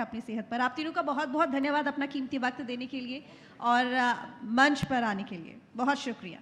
अपनी सेहत पर। आप तीनों का बहुत बहुत धन्यवाद अपना कीमती वक्त देने के लिए और मंच पर आने के लिए बहुत शुक्रिया।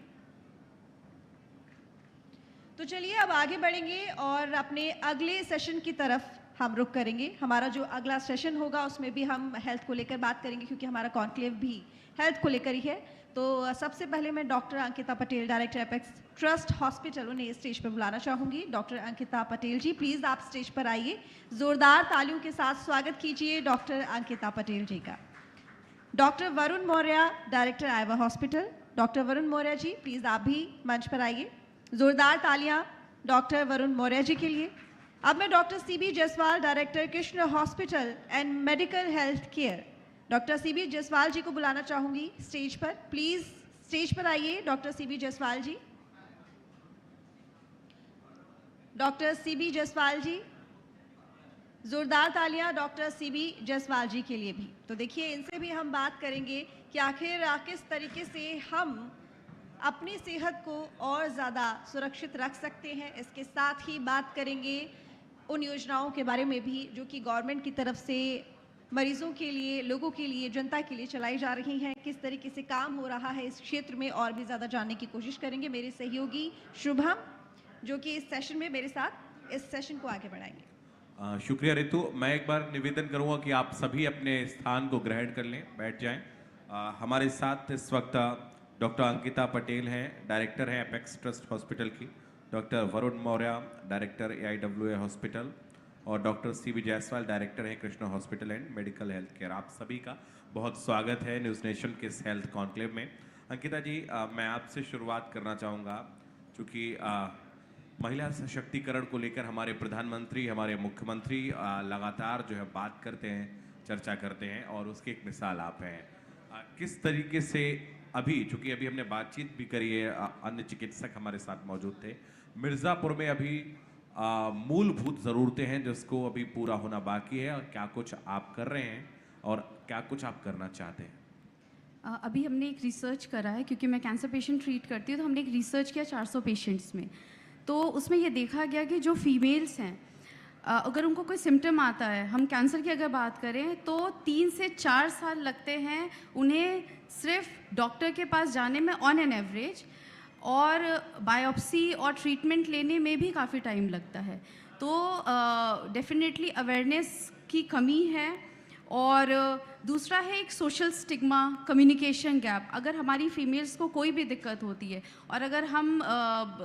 तो चलिए अब आगे बढ़ेंगे और अपने अगले सेशन की तरफ हम रुख करेंगे। हमारा जो अगला सेशन होगा उसमें भी हम हेल्थ को लेकर बात करेंगे, क्योंकि हमारा कॉन्क्लेव भी हेल्थ को लेकर ही है। तो सबसे पहले मैं doctor Ankita Patel, director apex trust hospital, उन्हें स्टेज पर बुलाना चाहूँगी। डॉक्टर अंकिता पटेल जी, प्लीज़ आप स्टेज पर आइए। ज़ोरदार तालियों के साथ स्वागत कीजिए डॉक्टर अंकिता पटेल जी का। डॉक्टर वरुण मौर्य, डायरेक्टर आइवा hospital. Doctor Varun Maurya ji, please आप भी मंच पर आइए। ज़ोरदार तालियां डॉक्टर वरुण मौर्य जी के लिए। अब मैं doctor CB Jaiswal, director Krishna hospital and medical health care, doctor CB Jaiswal ji को बुलाना चाहूँगी स्टेज पर। प्लीज़ स्टेज पर आइए doctor CB Jaiswal ji. Doctor CB Jaiswal ji, जोरदार तालियां डॉक्टर सीबी जायसवाल जी के लिए भी। तो देखिए, इनसे भी हम बात करेंगे कि आखिर किस तरीके से हम अपनी सेहत को और ज़्यादा सुरक्षित रख सकते हैं। इसके साथ ही बात करेंगे उन योजनाओं के बारे में भी जो कि गवर्नमेंट की तरफ से मरीजों के लिए, लोगों के लिए, जनता के लिए चलाई जा रही हैं। किस तरीके से काम हो रहा है इस क्षेत्र में और भी ज़्यादा जानने की कोशिश करेंगे। मेरे सहयोगी शुभम, जो कि इस सेशन में मेरे साथ इस सेशन को आगे बढ़ाएंगे। शुक्रिया रितु। मैं एक बार निवेदन करूंगा कि आप सभी अपने स्थान को ग्रहण कर लें, बैठ जाएं। हमारे साथ इस वक्त डॉक्टर अंकिता पटेल हैं, डायरेक्टर हैं एपेक्स ट्रस्ट हॉस्पिटल की। Doctor Varun Maurya, director AIWA hospital, और डॉक्टर सीबी जायसवाल, डायरेक्टर हैं Krishna hospital and medical health care. आप सभी का बहुत स्वागत है न्यूज़ नेशन के इस हेल्थ कॉन्क्लेव में। अंकिता जी, मैं आपसे शुरुआत करना चाहूँगा, चूँकि महिला सशक्तिकरण को लेकर हमारे प्रधानमंत्री, हमारे मुख्यमंत्री लगातार जो है बात करते हैं, चर्चा करते हैं, और उसकी एक मिसाल आप हैं। किस तरीके से अभी, चूँकि अभी हमने बातचीत भी करी है, अन्य चिकित्सक हमारे साथ मौजूद थे, मिर्ज़ापुर में अभी मूलभूत ज़रूरतें हैं जिसको अभी पूरा होना बाकी है, और क्या कुछ आप कर रहे हैं और क्या कुछ आप करना चाहते हैं? अभी हमने एक रिसर्च करा है, क्योंकि मैं कैंसर पेशेंट ट्रीट करती हूँ, तो हमने एक रिसर्च किया 400 पेशेंट्स में। तो उसमें ये देखा गया कि जो फीमेल्स हैं, अगर उनको कोई सिम्टम आता है, हम कैंसर की अगर बात करें, तो 3 से 4 साल लगते हैं उन्हें सिर्फ डॉक्टर के पास जाने में ऑन एन एवरेज, और बायोप्सी और ट्रीटमेंट लेने में भी काफ़ी टाइम लगता है। तो डेफिनेटली अवेयरनेस की कमी है। और दूसरा है एक सोशल स्टिग्मा, कम्युनिकेशन गैप। अगर हमारी फीमेल्स को कोई भी दिक्कत होती है, और अगर हम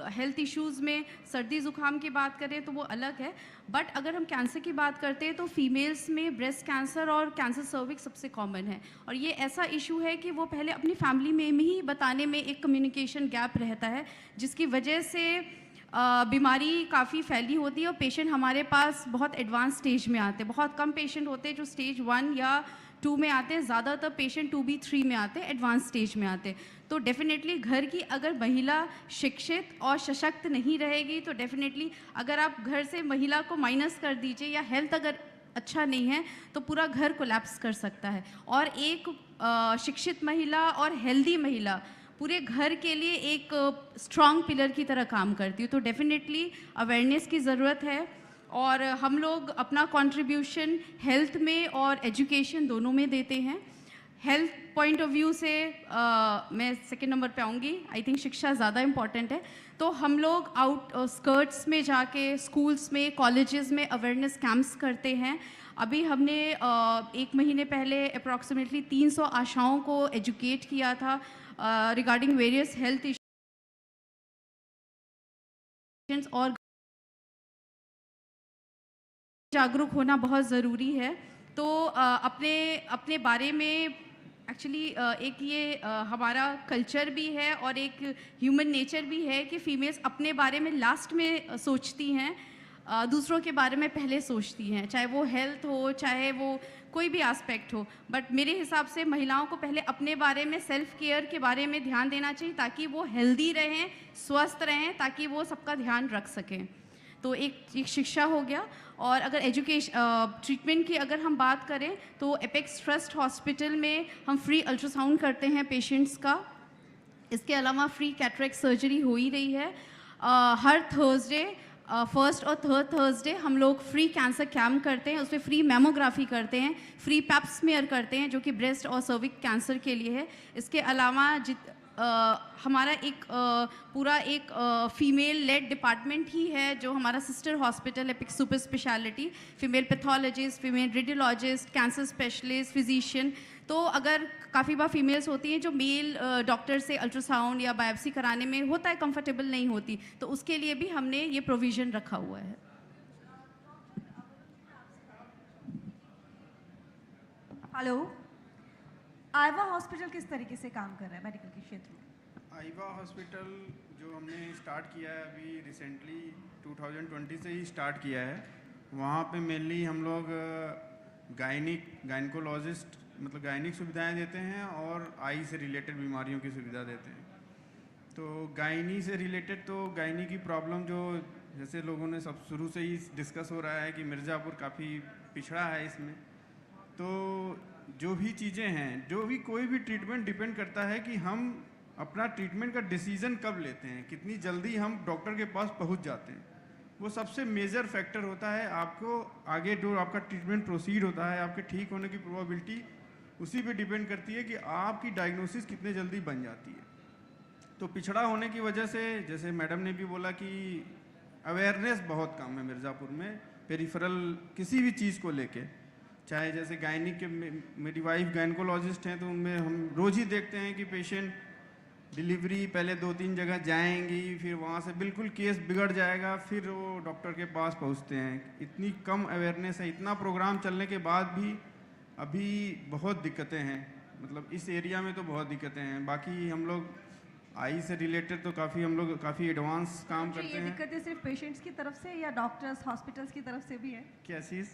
हेल्थ इश्यूज़ में सर्दी ज़ुकाम की बात करें तो वो अलग है, बट अगर हम कैंसर की बात करते हैं तो फीमेल्स में ब्रेस्ट कैंसर और कैंसर सर्विक्स सबसे कॉमन है। और ये ऐसा इशू है कि वो पहले अपनी फैमिली में ही बताने में एक कम्युनिकेशन गैप रहता है, जिसकी वजह से बीमारी काफ़ी फैली होती है, और पेशेंट हमारे पास बहुत एडवांस स्टेज में आते हैं। बहुत कम पेशेंट होते हैं जो स्टेज 1 या 2 में आते हैं, ज़्यादातर पेशेंट 2B 3 में आते हैं, एडवांस स्टेज में आते हैं। तो डेफिनेटली घर की अगर महिला शिक्षित और सशक्त नहीं रहेगी, तो डेफिनेटली अगर आप घर से महिला को माइनस कर दीजिए, या हेल्थ अगर अच्छा नहीं है, तो पूरा घर कोलैप्स कर सकता है। और एक शिक्षित महिला और हेल्दी महिला पूरे घर के लिए एक स्ट्रॉन्ग पिलर की तरह काम करती है। तो डेफिनेटली अवेयरनेस की ज़रूरत है, और हम लोग अपना कंट्रीब्यूशन हेल्थ में और एजुकेशन दोनों में देते हैं। हेल्थ पॉइंट ऑफ व्यू से मैं सेकंड नंबर पे आऊँगी। आई थिंक शिक्षा ज़्यादा इम्पॉर्टेंट है। तो हम लोग आउटस्कर्ट्स में जाके स्कूल्स में, कॉलेजेस में अवेयरनेस कैंप्स करते हैं। अभी हमने 1 महीने पहले अप्रॉक्सीमेटली 300 आशाओं को एजुकेट किया था रिगार्डिंग वेरियस हेल्थ इश्यूज, और जागरूक होना बहुत ज़रूरी है। तो अपने बारे में एक्चुअली एक ये हमारा कल्चर भी है और एक ह्यूमन नेचर भी है कि फीमेल्स अपने बारे में लास्ट में सोचती हैं, दूसरों के बारे में पहले सोचती हैं, चाहे वो हेल्थ हो, चाहे वो कोई भी एस्पेक्ट हो। बट मेरे हिसाब से महिलाओं को पहले अपने बारे में, सेल्फ केयर के बारे में ध्यान देना चाहिए, ताकि वो हेल्दी रहें, स्वस्थ रहें, ताकि वो सबका ध्यान रख सकें। तो एक शिक्षा हो गया। और अगर ट्रीटमेंट की अगर हम बात करें, तो एपेक्स ट्रस्ट हॉस्पिटल में हम फ्री अल्ट्रासाउंड करते हैं पेशेंट्स का। इसके अलावा फ्री कैटरेक्ट सर्जरी हो ही रही है। हर थर्सडे फर्स्ट और थर्ड थर्सडे हम लोग फ्री कैंसर कैम्प करते हैं, उसमें फ्री मेमोग्राफी करते हैं, फ्री पैप स्मीयर करते हैं जो कि ब्रेस्ट और सर्विक कैंसर के लिए है। इसके अलावा हमारा एक पूरा एक फीमेल लेड डिपार्टमेंट ही है जो हमारा सिस्टर हॉस्पिटल है, पिक super speciality, female pathologist, female radiologist, cancer specialist, physician. तो अगर काफ़ी बार फीमेल्स होती हैं जो मेल डॉक्टर से अल्ट्रासाउंड या बायोप्सी कराने में होता है कंफर्टेबल नहीं होती, तो उसके लिए भी हमने ये प्रोविज़न रखा हुआ है। हेलो, आइवा हॉस्पिटल किस तरीके से काम कर रहा है मेडिकल के क्षेत्र में? आइवा हॉस्पिटल जो हमने स्टार्ट किया है अभी रिसेंटली 2020 से ही स्टार्ट किया है, वहाँ पे मेनली हम लोग गायनिकोलॉजिस्ट मतलब गायनिक सुविधाएं देते हैं और आई से रिलेटेड बीमारियों की सुविधा देते हैं। तो गायनी से रिलेटेड तो गायनी की प्रॉब्लम जो जैसे लोगों ने सब शुरू से ही डिस्कस हो रहा है कि मिर्ज़ापुर काफ़ी पिछड़ा है इसमें, तो जो भी चीज़ें हैं, जो भी कोई भी ट्रीटमेंट डिपेंड करता है कि हम अपना ट्रीटमेंट का डिसीज़न कब लेते हैं, कितनी जल्दी हम डॉक्टर के पास पहुंच जाते हैं, वो सबसे मेजर फैक्टर होता है। आपको आगे जो आपका ट्रीटमेंट प्रोसीड होता है, आपके ठीक होने की प्रोबेबिलिटी उसी पे डिपेंड करती है कि आपकी डायग्नोसिस कितने जल्दी बन जाती है। तो पिछड़ा होने की वजह से, जैसे मैडम ने भी बोला कि अवेयरनेस बहुत कम है मिर्ज़ापुर में पेरिफेरल किसी भी चीज़ को लेके, चाहे जैसे गायनिक के मेरी वाइफ गायनकोलॉजिस्ट हैं तो उनमें हम रोज़ ही देखते हैं कि पेशेंट डिलीवरी पहले 2-3 जगह जाएंगी, फिर वहाँ से बिल्कुल केस बिगड़ जाएगा, फिर वो डॉक्टर के पास पहुँचते हैं। इतनी कम अवेयरनेस है, इतना प्रोग्राम चलने के बाद भी अभी बहुत दिक्कतें हैं, मतलब इस एरिया में तो बहुत दिक्कतें हैं। बाकी हम लोग आई से रिलेटेड तो हम लोग काफ़ी एडवांस काम करते हैं। ये दिक्कतें सिर्फ पेशेंट्स की तरफ से या डॉक्टर्स हॉस्पिटल्स की तरफ से भी है? क्या चीज़?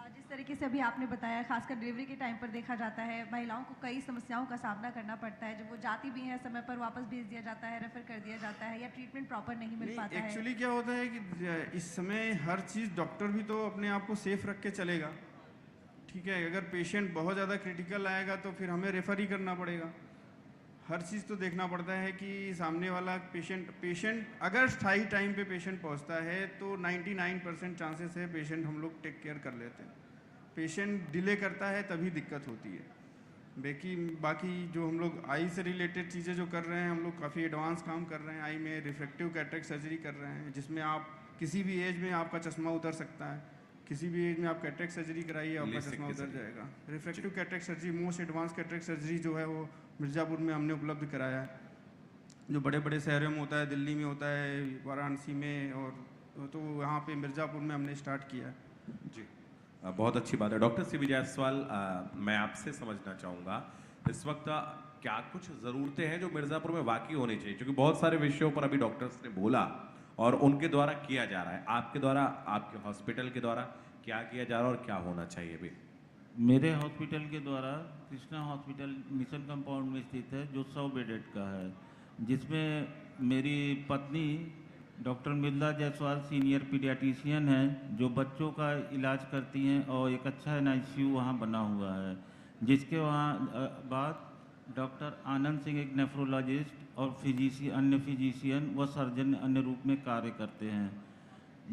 जिस तरीके से अभी आपने बताया, खासकर डिलीवरी के टाइम पर देखा जाता है महिलाओं को कई समस्याओं का सामना करना पड़ता है, जब वो जाती भी हैं समय पर वापस भेज दिया जाता है, रेफर कर दिया जाता है या ट्रीटमेंट प्रॉपर नहीं मिल पाता है। एक्चुअली क्या होता है कि इस समय हर चीज़ डॉक्टर भी तो अपने आप को सेफ रख के चलेगा, ठीक है। अगर पेशेंट बहुत ज़्यादा क्रिटिकल आएगा तो फिर हमें रेफ़र ही करना पड़ेगा। हर चीज़ तो देखना पड़ता है कि सामने वाला पेशेंट अगर सही टाइम पे पेशेंट पहुंचता है तो 99% चांसेस है पेशेंट हम लोग टेक केयर कर लेते हैं। पेशेंट डिले करता है तभी दिक्कत होती है। बाकी जो हम लोग आई से रिलेटेड चीज़ें जो कर रहे हैं, हम लोग काफ़ी एडवांस काम कर रहे हैं। आई में रिफ्रैक्टिव कैटरेक्ट सर्जरी कर रहे हैं, जिसमें आप किसी भी एज में आपका चश्मा उतर सकता है। किसी भी एज में आप कैटरेक्ट सर्जरी कराइए, आपका चश्मा उतर जाएगा। Refractive cataract surgery, most advance cataract surgery जो है वो मिर्ज़ापुर में हमने उपलब्ध कराया है, जो बड़े बड़े शहरों में होता है, दिल्ली में होता है, वाराणसी में, और तो यहाँ पे मिर्ज़ापुर में हमने स्टार्ट किया है। जी, बहुत अच्छी बात है। Doctor CB. जायसवाल, मैं आपसे समझना चाहूँगा इस वक्त क्या कुछ ज़रूरतें हैं जो मिर्ज़ापुर में वाकई होनी चाहिए, क्योंकि बहुत सारे विषयों पर अभी डॉक्टर्स ने बोला और उनके द्वारा किया जा रहा है, आपके द्वारा, आपके हॉस्पिटल के द्वारा क्या किया जा रहा है और क्या होना चाहिए अभी? मेरे हॉस्पिटल के द्वारा कृष्णा हॉस्पिटल मिशन कंपाउंड में स्थित है, जो 100 बेडेड का है, जिसमें मेरी पत्नी doctor Mridula Jaiswal senior paediatrician हैं, जो बच्चों का इलाज करती हैं, और एक अच्छा NICU वहाँ बना हुआ है, जिसके वहाँ बाद डॉक्टर आनंद सिंह एक नेफ्रोलॉजिस्ट और अन्य फिजिशियन व सर्जन अन्य रूप में कार्य करते हैं।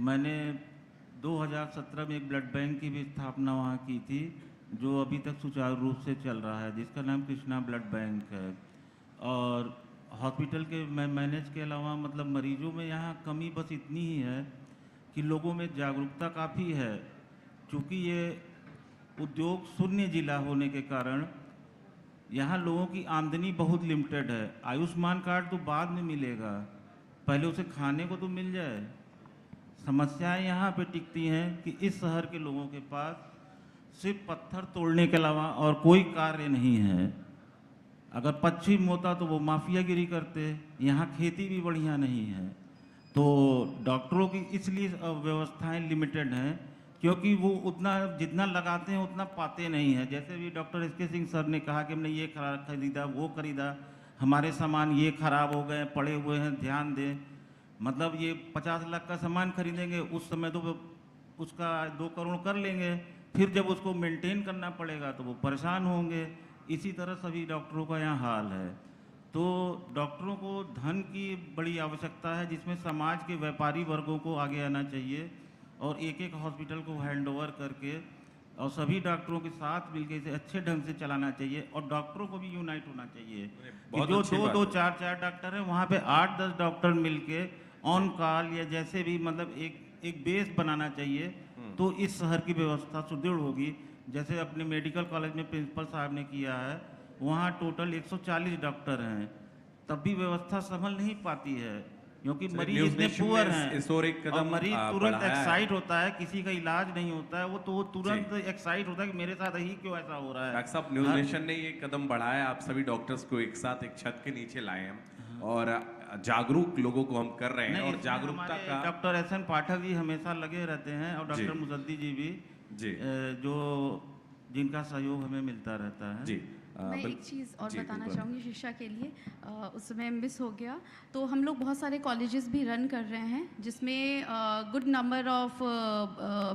मैंने 2017 में एक ब्लड बैंक की भी स्थापना वहाँ की थी, जो अभी तक सुचारू रूप से चल रहा है, जिसका नाम कृष्णा ब्लड बैंक है। और हॉस्पिटल के मैनेज के अलावा मतलब मरीजों में यहाँ कमी बस इतनी ही है कि लोगों में जागरूकता काफ़ी है, क्योंकि ये उद्योग शून्य जिला होने के कारण यहाँ लोगों की आमदनी बहुत लिमिटेड है। आयुष्मान कार्ड तो बाद में मिलेगा, पहले उसे खाने को तो मिल जाए। समस्याएं यहाँ पे टिकती हैं कि इस शहर के लोगों के पास सिर्फ पत्थर तोड़ने के अलावा और कोई कार्य नहीं है। अगर पश्चिम होता तो वो माफियागिरी करते, यहाँ खेती भी बढ़िया नहीं है। तो डॉक्टरों की इसलिए व्यवस्थाएं लिमिटेड हैं, क्योंकि वो उतना जितना लगाते हैं उतना पाते नहीं हैं। जैसे भी डॉक्टर SK सिंह सर ने कहा कि हमने ये खरीदा, वो खरीदा, हमारे सामान ये खराब हो गए, पड़े हुए हैं, ध्यान दें। मतलब ये 50 लाख का सामान खरीदेंगे, उस समय तो उसका 2 करोड़ कर लेंगे, फिर जब उसको मेंटेन करना पड़ेगा तो वो परेशान होंगे। इसी तरह सभी डॉक्टरों का यहाँ हाल है। तो डॉक्टरों को धन की बड़ी आवश्यकता है, जिसमें समाज के व्यापारी वर्गों को आगे आना चाहिए और एक एक हॉस्पिटल को हैंडओवर करके और सभी डॉक्टरों के साथ मिलकर इसे अच्छे ढंग से चलाना चाहिए और डॉक्टरों को भी यूनाइट होना चाहिए कि बहुत जो अच्छी दो बात दो है। चार चार डॉक्टर हैं वहाँ पे 8-10 डॉक्टर मिलके ऑन कॉल या जैसे भी मतलब एक बेस बनाना चाहिए, तो इस शहर की व्यवस्था सुदृढ़ होगी। जैसे अपने मेडिकल कॉलेज में प्रिंसिपल साहब ने किया है, वहाँ टोटल 140 डॉक्टर हैं, तब भी व्यवस्था संभल नहीं पाती है क्योंकि सर, मरीज न्यूज़ इतने नेशन पुअर ने हैं इस ओर एक और कदम मरीज तुरंत बढ़ाया है। एक्साइट होता है, किसी का इलाज नहीं होता है वो तुरंत एक्साइट होता है कि मेरे साथ ही क्यों ऐसा हो रहा है। डॉक्टर साहब, न्यूज़ नेशन ने ये कदम बढ़ाया, आप सभी डॉक्टर्स को एक साथ एक छत के नीचे लाए हैं और जागरूक लोगों को हम कर रहे हैं नहीं, और इसमें जागरूकता हमारे का doctor S N Pathak ji हमेशा लगे रहते हैं और जी। डॉक्टर मुसद्दी जी भी जी। जो जिनका सहयोग हमें मिलता रहता है। जी मैं बिल- एक चीज़ और जी, बताना बिल्कुल। चाहूँगी शिक्षा के लिए, उसमें मिस हो गया। तो हम लोग बहुत सारे कॉलेजेस भी रन कर रहे हैं जिसमें good number of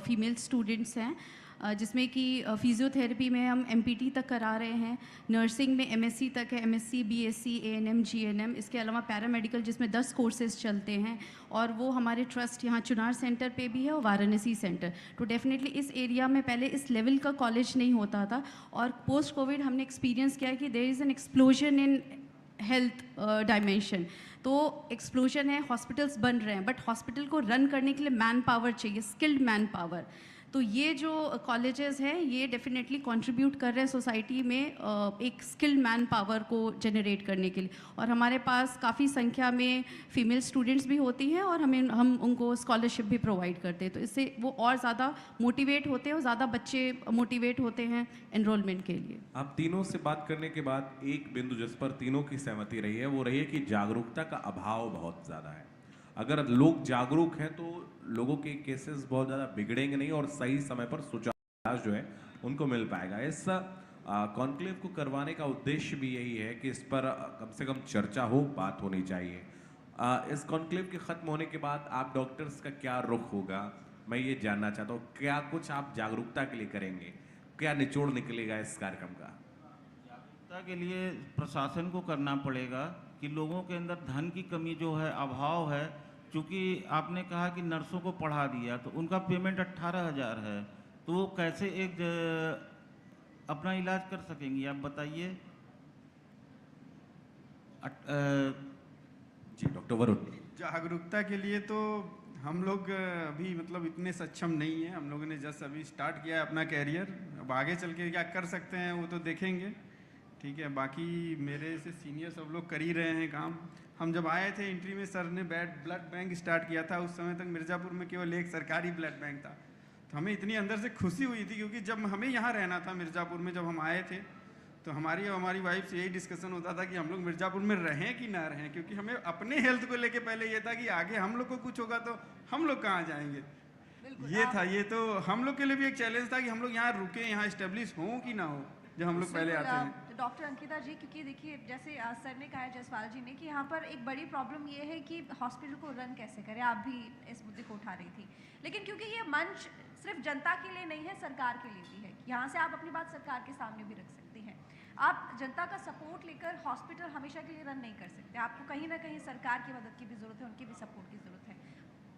female students हैं, जिसमें कि फिजियोथेरेपी में हम एमपीटी तक करा रहे हैं, नर्सिंग में एमएससी तक है, एमएससी बीएससी एएनएम जीएनएम, इसके अलावा पैरामेडिकल जिसमें 10 कोर्सेज चलते हैं और वो हमारे ट्रस्ट यहाँ चुनार सेंटर पे भी है और वाराणसी सेंटर। तो डेफिनेटली इस एरिया में पहले इस लेवल का कॉलेज नहीं होता था और पोस्ट कोविड हमने एक्सपीरियंस किया कि there is an explosion in health dimension. तो एक्सप्लोजन है, हॉस्पिटल्स बन रहे हैं, बट हॉस्पिटल को रन करने के लिए मैन पावर चाहिए, स्किल्ड मैन पावर। तो ये जो कॉलेजेस हैं ये डेफिनेटली कंट्रीब्यूट कर रहे हैं सोसाइटी में एक स्किल्ड मैन पावर को जनरेट करने के लिए। और हमारे पास काफ़ी संख्या में फीमेल स्टूडेंट्स भी होती हैं और हम उनको स्कॉलरशिप भी प्रोवाइड करते हैं, तो इससे वो और ज़्यादा मोटिवेट होते हैं और ज़्यादा बच्चे मोटिवेट होते हैं एनरोलमेंट के लिए। आप तीनों से बात करने के बाद एक बिंदु जिस पर तीनों की सहमति रही है वो रही है कि जागरूकता का अभाव बहुत ज़्यादा है। अगर लोग जागरूक हैं तो लोगों के केसेस बहुत ज़्यादा बिगड़ेंगे नहीं और सही समय पर सुचारू इलाज जो है उनको मिल पाएगा। इस कॉन्क्लेव को करवाने का उद्देश्य भी यही है कि इस पर कम से कम चर्चा हो, बात होनी चाहिए। इस कॉन्क्लेव के ख़त्म होने के बाद आप डॉक्टर्स का क्या रुख होगा, मैं ये जानना चाहता हूँ। क्या कुछ आप जागरूकता के लिए करेंगे, क्या निचोड़ निकलेगा इस कार्यक्रम का? जागरूकता के लिए प्रशासन को करना पड़ेगा कि लोगों के अंदर धन की कमी जो है, अभाव है। क्योंकि आपने कहा कि नर्सों को पढ़ा दिया तो उनका पेमेंट 18,000 है, तो वो कैसे अपना इलाज कर सकेंगी, आप बताइए। जी डॉक्टर वरुण। जागरूकता के लिए तो हम लोग अभी मतलब इतने सक्षम नहीं हैं। हम लोगों ने जस्ट अभी स्टार्ट किया है अपना कैरियर, अब आगे चल के क्या कर सकते हैं वो तो देखेंगे, ठीक है। बाकी मेरे से सीनियर सब लोग कर ही रहे हैं काम। हम जब आए थे एंट्री में सर ने ब्लड बैंक स्टार्ट किया था, उस समय तक मिर्ज़ापुर में केवल एक सरकारी ब्लड बैंक था। तो हमें इतनी अंदर से खुशी हुई थी क्योंकि जब हमें यहाँ रहना था मिर्ज़ापुर में, जब हम आए थे तो हमारी और हमारी वाइफ से यही डिस्कशन होता था कि हम लोग मिर्ज़ापुर में रहें कि ना रहें, क्योंकि हमें अपने हेल्थ को लेके पहले ये था कि आगे हम लोग को कुछ होगा तो हम लोग कहाँ जाएंगे। ये था, ये तो हम लोग के लिए भी एक चैलेंज था कि हम लोग यहाँ रुके, यहाँ इस्टेब्लिश हों कि ना हो जब हम लोग पहले आते हैं। डॉक्टर अंकिता जी, क्योंकि देखिए जैसे सर ने कहा है, जसपाल जी ने, कि यहाँ पर एक बड़ी प्रॉब्लम ये है कि हॉस्पिटल को रन कैसे करें। आप भी इस मुद्दे को उठा रही थी, लेकिन क्योंकि ये मंच सिर्फ जनता के लिए नहीं है, सरकार के लिए भी है। यहाँ से आप अपनी बात सरकार के सामने भी रख सकती हैं। आप जनता का सपोर्ट लेकर हॉस्पिटल हमेशा के लिए रन नहीं कर सकते। आपको कहीं ना कहीं सरकार की मदद की भी ज़रूरत है, उनकी भी सपोर्ट की ज़रूरत है।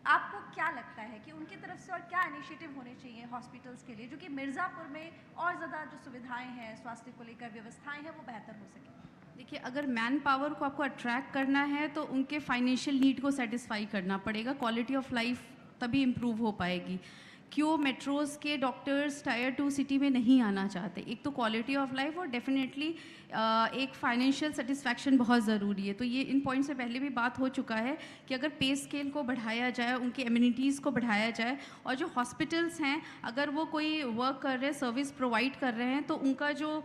आपको क्या लगता है कि उनकी तरफ से और क्या इनिशिएटिव होने चाहिए हॉस्पिटल्स के लिए, जो कि मिर्ज़ापुर में और ज़्यादा जो सुविधाएं हैं, स्वास्थ्य को लेकर व्यवस्थाएं हैं, वो बेहतर हो सके? देखिए, अगर मैन पावर को आपको अट्रैक्ट करना है तो उनके फाइनेंशियल नीड को सेटिस्फाई करना पड़ेगा, क्वालिटी ऑफ लाइफ तभी इम्प्रूव हो पाएगी। क्यों मेट्रोज़ के डॉक्टर्स टायर 2 सिटी में नहीं आना चाहते? एक तो क्वालिटी ऑफ लाइफ और डेफिनेटली एक फाइनेंशियल सेटिस्फैक्शन बहुत ज़रूरी है। तो ये इन पॉइंट से पहले भी बात हो चुका है कि अगर पे स्केल को बढ़ाया जाए, उनकी एमिनिटीज़ को बढ़ाया जाए, और जो हॉस्पिटल्स हैं अगर वो कोई वर्क कर रहे हैं, सर्विस प्रोवाइड कर रहे हैं, तो उनका जो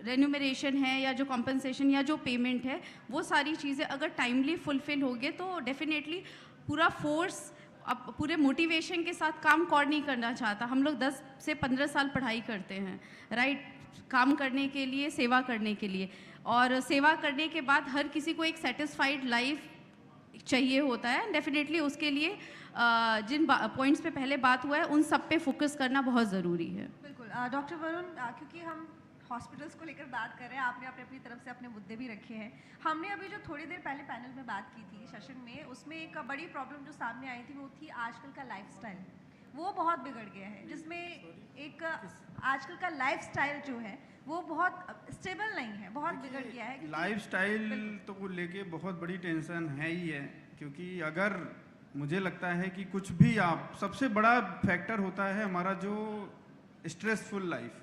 रेन्यूमरेशन है या जो कॉम्पनसेशन या जो पेमेंट है, वो सारी चीज़ें अगर टाइमली फुलफिल होगे तो डेफिनेटली पूरा फोर्स अब पूरे मोटिवेशन के साथ काम कौन नहीं करना चाहता। हम लोग 10 से 15 साल पढ़ाई करते हैं, राइट, काम करने के लिए, सेवा करने के लिए, और सेवा करने के बाद हर किसी को एक सेटिस्फाइड लाइफ चाहिए होता है। डेफिनेटली उसके लिए जिन पॉइंट्स पे पहले बात हुआ है उन सब पे फोकस करना बहुत ज़रूरी है। बिल्कुल डॉक्टर वरुण, क्योंकि हम हॉस्पिटल्स को लेकर बात कर रहे हैं, आपने अपनी तरफ से अपने मुद्दे भी रखे हैं। हमने अभी जो थोड़ी देर पहले पैनल में बात की थी सेशन में, उसमें एक बड़ी प्रॉब्लम जो सामने आई थी वो थी आजकल का लाइफस्टाइल। वो बहुत बिगड़ गया है, जिसमें एक आजकल का लाइफस्टाइल जो है वो बहुत स्टेबल नहीं है, बहुत बिगड़ गया है। लाइफस्टाइल तो को लेके बहुत बड़ी टेंशन है ही है, क्योंकि अगर मुझे लगता है कि कुछ भी आप, सबसे बड़ा फैक्टर होता है हमारा जो स्ट्रेसफुल लाइफ।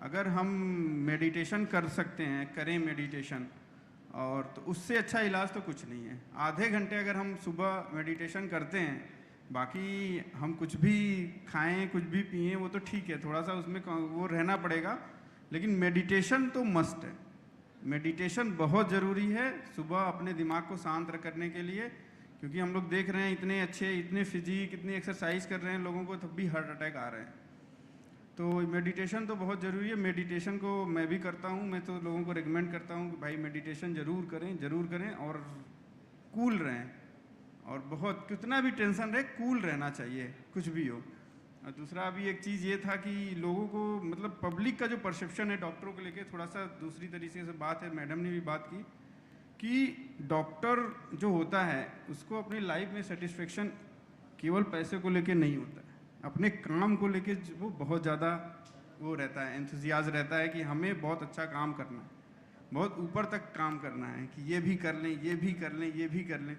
अगर हम मेडिटेशन कर सकते हैं, करें मेडिटेशन, और तो उससे अच्छा इलाज तो कुछ नहीं है। आधे घंटे अगर हम सुबह मेडिटेशन करते हैं, बाकी हम कुछ भी खाएं, कुछ भी पिएं, वो तो ठीक है, थोड़ा सा उसमें वो रहना पड़ेगा, लेकिन मेडिटेशन तो मस्ट है। मेडिटेशन बहुत ज़रूरी है सुबह अपने दिमाग को शांत करने के लिए, क्योंकि हम लोग देख रहे हैं इतने अच्छे, इतने फिजिक, इतनी एक्सरसाइज कर रहे हैं लोगों को, तब भी हार्ट अटैक आ रहे हैं। तो मेडिटेशन तो बहुत ज़रूरी है। मेडिटेशन को मैं भी करता हूँ, मैं तो लोगों को रिकमेंड करता हूँ कि भाई मेडिटेशन ज़रूर करें और कूल रहें, और बहुत कितना भी टेंशन रहे कूल रहना चाहिए, कुछ भी हो। और दूसरा अभी एक चीज़ ये था कि लोगों को, मतलब पब्लिक का जो परसेप्शन है डॉक्टरों को लेके, थोड़ा सा दूसरी तरीके से बात है, मैडम ने भी बात की कि डॉक्टर जो होता है उसको अपनी लाइफ में सेटिस्फेक्शन केवल पैसे को लेके नहीं होता है, अपने काम को लेके वो बहुत ज़्यादा वो रहता है, एंथुजियाज रहता है कि हमें बहुत अच्छा काम करना है, बहुत ऊपर तक काम करना है, कि ये भी कर लें, ये भी कर लें, ये भी कर लें।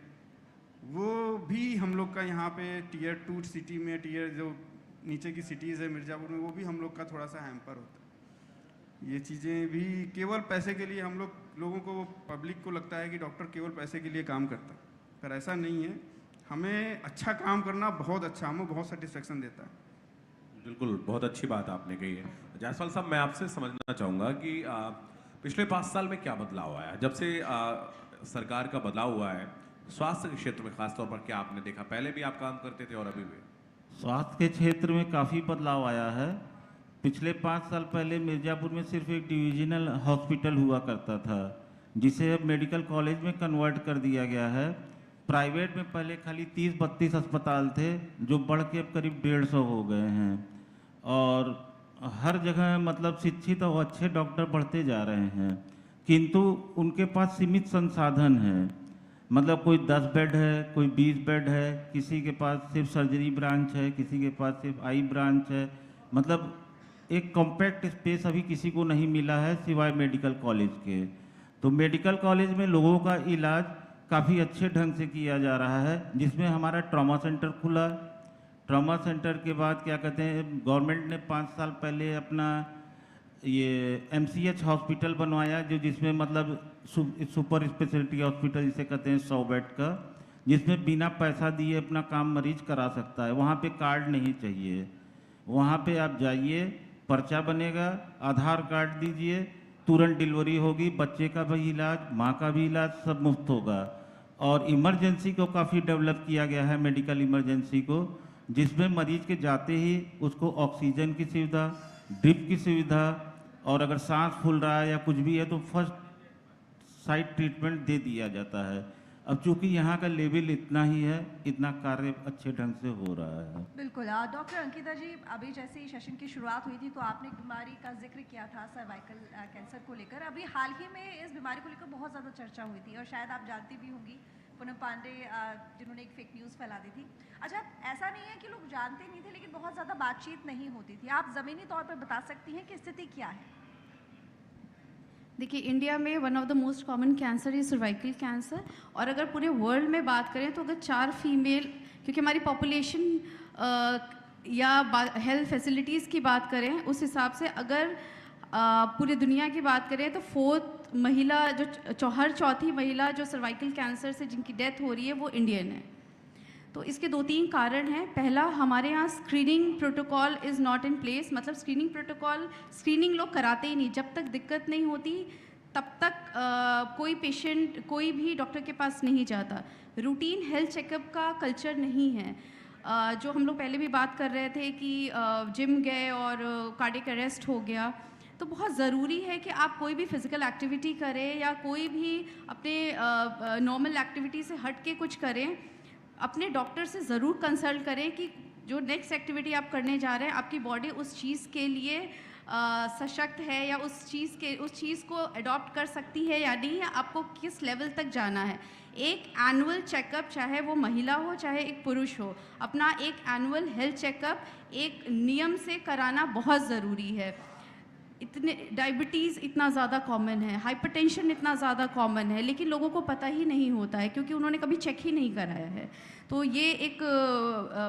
वो भी हम लोग का यहाँ पे टीयर 2 सिटी में, टीयर जो नीचे की सिटीज़ है मिर्ज़ापुर में, वो भी हम लोग का थोड़ा सा हैम्पर होता है। ये चीज़ें भी केवल पैसे के लिए हम लोगों को, पब्लिक को लगता है कि डॉक्टर केवल पैसे के लिए काम करता है, पर ऐसा नहीं है। हमें अच्छा काम करना बहुत अच्छा, हमें बहुत सेटिस्फेक्शन देता है। बिल्कुल, बहुत अच्छी बात आपने कही है। जायसवाल साहब, मैं आपसे समझना चाहूँगा कि पिछले 5 साल में क्या बदलाव आया, जब से सरकार का बदलाव हुआ है स्वास्थ्य के क्षेत्र में, खासतौर पर क्या आपने देखा? पहले भी आप काम करते थे और अभी भी? स्वास्थ्य के क्षेत्र में काफ़ी बदलाव आया है। पिछले 5 साल पहले मिर्ज़ापुर में सिर्फ एक डिविजनल हॉस्पिटल हुआ करता था, जिसे अब मेडिकल कॉलेज में कन्वर्ट कर दिया गया है। प्राइवेट में पहले खाली 30-32 अस्पताल थे, जो बढ़ के अब करीब 150 हो गए हैं, और हर जगह मतलब शिक्षित और अच्छे डॉक्टर बढ़ते जा रहे हैं, किंतु उनके पास सीमित संसाधन हैं। मतलब कोई 10 बेड है, कोई 20 बेड है, किसी के पास सिर्फ सर्जरी ब्रांच है, किसी के पास सिर्फ आई ब्रांच है। मतलब एक कॉम्पैक्ट स्पेस अभी किसी को नहीं मिला है सिवाय मेडिकल कॉलेज के। तो मेडिकल कॉलेज में लोगों का इलाज काफ़ी अच्छे ढंग से किया जा रहा है, जिसमें हमारा ट्रॉमा सेंटर खुला। ट्रॉमा सेंटर के बाद क्या कहते हैं, गवर्नमेंट ने 5 साल पहले अपना ये MCH हॉस्पिटल बनवाया, जो जिसमें मतलब सुपर स्पेशलिटी हॉस्पिटल जिसे कहते हैं 100 बेड का, जिसमें बिना पैसा दिए अपना काम मरीज करा सकता है। वहाँ पे कार्ड नहीं चाहिए, वहाँ पे आप जाइए, पर्चा बनेगा, आधार कार्ड दीजिए, तुरंत डिलीवरी होगी, बच्चे का भी इलाज, माँ का भी इलाज, सब मुफ्त होगा। और इमरजेंसी को काफ़ी डेवलप किया गया है, मेडिकल इमरजेंसी को, जिसमें मरीज के जाते ही उसको ऑक्सीजन की सुविधा, ड्रिप की सुविधा, और अगर सांस फूल रहा है या कुछ भी है तो फर्स्ट साइड ट्रीटमेंट दे दिया जाता है। अब चूंकि यहाँ का लेवल इतना ही है, इतना कार्य अच्छे ढंग से हो रहा है। बिल्कुल। डॉक्टर अंकिता जी, अभी जैसे ही सेशन की शुरुआत हुई थी तो आपने एक बीमारी का जिक्र किया था, सर्वाइकल कैंसर को लेकर। अभी हाल ही में इस बीमारी को लेकर बहुत ज़्यादा चर्चा हुई थी, और शायद आप जानती भी होंगी पूनम पांडे जिन्होंने एक फेक न्यूज़ फैला दी थी। अच्छा, ऐसा नहीं है कि लोग जानते नहीं थे, लेकिन बहुत ज़्यादा बातचीत नहीं होती थी। आप ज़मीनी तौर पर बता सकती हैं कि स्थिति क्या है? देखिए, इंडिया में one of the most common cancer is cervical cancer, और अगर पूरे वर्ल्ड में बात करें तो अगर 4 फीमेल, क्योंकि हमारी पॉपुलेशन या हेल्थ फैसिलिटीज़ की बात करें उस हिसाब से, अगर पूरी दुनिया की बात करें तो 4th महिला, जो हर 4थी महिला जो सर्वाइकल कैंसर से जिनकी डेथ हो रही है वो इंडियन है। तो इसके 2-3 कारण हैं। पहला, हमारे यहाँ screening protocol is not in place. मतलब स्क्रीनिंग प्रोटोकॉल, स्क्रीनिंग लोग कराते ही नहीं, जब तक दिक्कत नहीं होती तब तक कोई पेशेंट, कोई भी डॉक्टर के पास नहीं जाता। रूटीन हेल्थ चेकअप का कल्चर नहीं है। जो हम लोग पहले भी बात कर रहे थे कि जिम गए और कार्डियक अरेस्ट हो गया, तो बहुत ज़रूरी है कि आप कोई भी फिज़िकल एक्टिविटी करें या कोई भी अपने नॉर्मल एक्टिविटी से हट के कुछ करें, अपने डॉक्टर से ज़रूर कंसल्ट करें कि जो नेक्स्ट एक्टिविटी आप करने जा रहे हैं आपकी बॉडी उस चीज़ के लिए सशक्त है या उस चीज़ को अडॉप्ट कर सकती है या नहीं, या आपको किस लेवल तक जाना है। एक एनुअल चेकअप, चाहे वो महिला हो चाहे एक पुरुष हो, अपना एक एनुअल हेल्थ चेकअप एक नियम से कराना बहुत ज़रूरी है। इतने डायबिटीज़ इतना ज़्यादा कॉमन है, हाइपरटेंशन इतना ज़्यादा कॉमन है, लेकिन लोगों को पता ही नहीं होता है क्योंकि उन्होंने कभी चेक ही नहीं कराया है। तो ये एक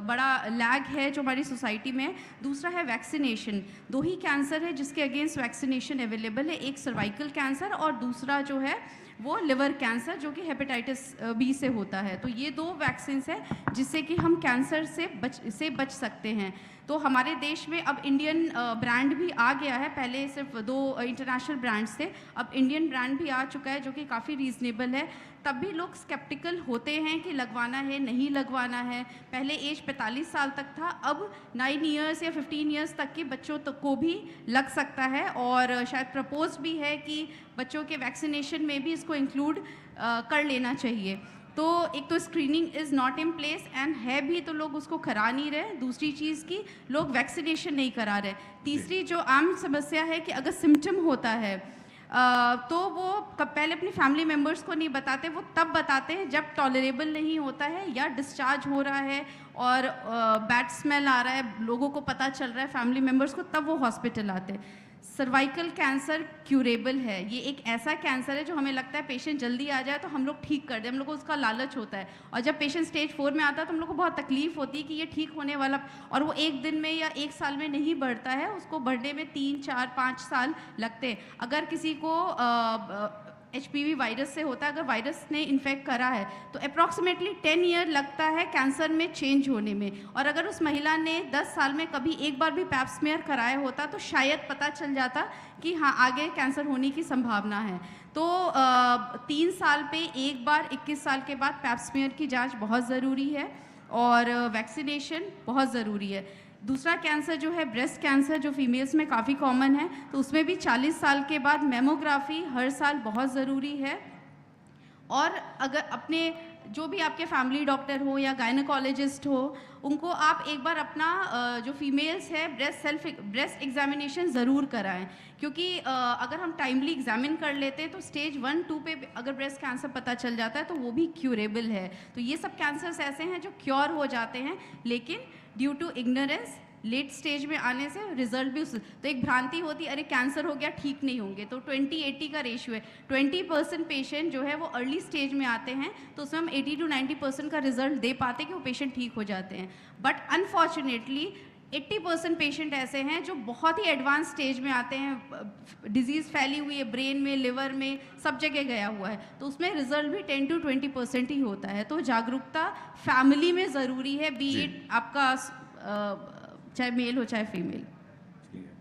बड़ा लैग है जो हमारी सोसाइटी में है। दूसरा है वैक्सीनेशन। 2 ही कैंसर है जिसके अगेंस्ट वैक्सीनेशन अवेलेबल है, एक सर्वाइकल कैंसर और दूसरा जो है वो लिवर कैंसर जो कि हेपेटाइटिस बी से होता है। तो ये 2 वैक्सीन्स हैं जिससे कि हम कैंसर से बच सकते हैं। तो हमारे देश में अब इंडियन ब्रांड भी आ गया है, पहले सिर्फ 2 इंटरनेशनल ब्रांड्स थे, अब इंडियन ब्रांड भी आ चुका है जो कि काफ़ी रीज़नेबल है। तब भी लोग स्केप्टिकल होते हैं कि लगवाना है नहीं लगवाना है। पहले एज 45 साल तक था, अब 9 इयर्स या 15 इयर्स तक के बच्चों को भी लग सकता है, और शायद प्रपोज भी है कि बच्चों के वैक्सीनेशन में भी इसको इंक्लूड कर लेना चाहिए। तो एक तो screening is not in place and है भी तो लोग उसको करा नहीं रहे। दूसरी चीज़ की लोग वैक्सीनेशन नहीं करा रहे। तीसरी जो आम समस्या है कि अगर सिम्टम होता है तो वो पहले अपनी फैमिली मेम्बर्स को नहीं बताते, वो तब बताते हैं जब टॉलरेबल नहीं होता है या डिस्चार्ज हो रहा है और बैड स्मेल आ रहा है, लोगों को पता चल रहा है फैमिली मेम्बर्स को, तब वो हॉस्पिटल आते हैं। सर्वाइकल कैंसर क्यूरेबल है। ये एक ऐसा कैंसर है जो हमें लगता है पेशेंट जल्दी आ जाए तो हम लोग ठीक कर दें, हम लोग को उसका लालच होता है, और जब पेशेंट स्टेज 4 में आता है तो हम लोग को बहुत तकलीफ होती है कि ये ठीक होने वाला, और वो 1 दिन में या 1 साल में नहीं बढ़ता है, उसको बढ़ने में 3, 4, 5 साल लगते हैं। अगर किसी को HPV वायरस से होता है, अगर वायरस ने इन्फेक्ट करा है तो अप्रॉक्सीमेटली 10 ईयर लगता है कैंसर में चेंज होने में, और अगर उस महिला ने 10 साल में कभी एक बार भी पैप स्मीयर कराया होता तो शायद पता चल जाता कि हाँ आगे कैंसर होने की संभावना है। तो 3 साल पे एक बार 21 साल के बाद पैप स्मीयर की जांच बहुत ज़रूरी है, और वैक्सीनेशन बहुत ज़रूरी है। दूसरा कैंसर जो है ब्रेस्ट कैंसर, जो फीमेल्स में काफ़ी कॉमन है, तो उसमें भी 40 साल के बाद मेमोग्राफी हर साल बहुत ज़रूरी है। और अगर अपने जो भी आपके फैमिली डॉक्टर हो या गायनेकोलॉजिस्ट हो, उनको आप एक बार अपना जो फीमेल्स है ब्रेस्ट एग्जामिनेशन ज़रूर कराएं, क्योंकि अगर हम टाइमली एग्जामिन कर लेते हैं तो स्टेज 1, 2 पे अगर ब्रेस्ट कैंसर पता चल जाता है तो वो भी क्यूरेबल है। तो ये सब कैंसर्स ऐसे हैं जो क्योर हो जाते हैं, लेकिन due to ignorance late stage में आने से रिजल्ट भी तो एक भ्रांति होती है, अरे कैंसर हो गया ठीक नहीं होंगे। तो 20-80 का रेशियो है, 20% पेशेंट जो है वो अर्ली स्टेज में आते हैं तो उसमें हम 80 to 90% का रिजल्ट दे पाते हैं कि वो पेशेंट ठीक हो जाते हैं। बट अनफॉर्चुनेटली 80% पेशेंट ऐसे हैं जो बहुत ही एडवांस स्टेज में आते हैं, डिजीज़ फैली हुई है ब्रेन में, लिवर में, सब जगह गया हुआ है, तो उसमें रिजल्ट भी 10 to 20% ही होता है। तो जागरूकता फैमिली में ज़रूरी है, बी इट आपका चाहे मेल हो चाहे फीमेल।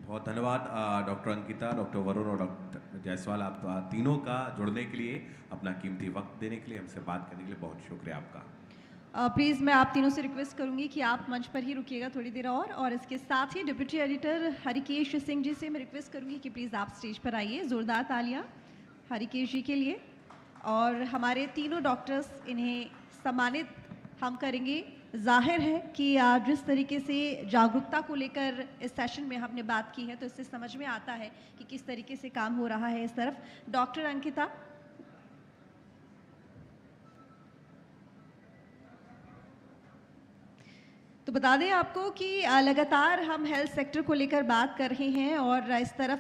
बहुत धन्यवाद डॉक्टर अंकिता, डॉक्टर वरुण और डॉक्टर जायसवाल, आप तीनों का जुड़ने के लिए, अपना कीमती वक्त देने के लिए, हमसे बात करने के लिए बहुत शुक्रिया आपका। प्लीज़ मैं आप तीनों से रिक्वेस्ट करूंगी कि आप मंच पर ही रुकिएगा थोड़ी देर और इसके साथ ही डिप्टी एडिटर हरिकेश सिंह जी से मैं रिक्वेस्ट करूंगी कि प्लीज़ आप स्टेज पर आइए। ज़ोरदार तालियां हरिकेश जी के लिए। और हमारे तीनों डॉक्टर्स, इन्हें सम्मानित हम करेंगे। जाहिर है कि जिस तरीके से जागरूकता को लेकर इस सेशन में हमने बात की है तो इससे समझ में आता है कि किस तरीके से काम हो रहा है इस तरफ। डॉक्टर अंकिता, तो बता दें आपको कि लगातार हम हेल्थ सेक्टर को लेकर बात कर रहे हैं और इस तरफ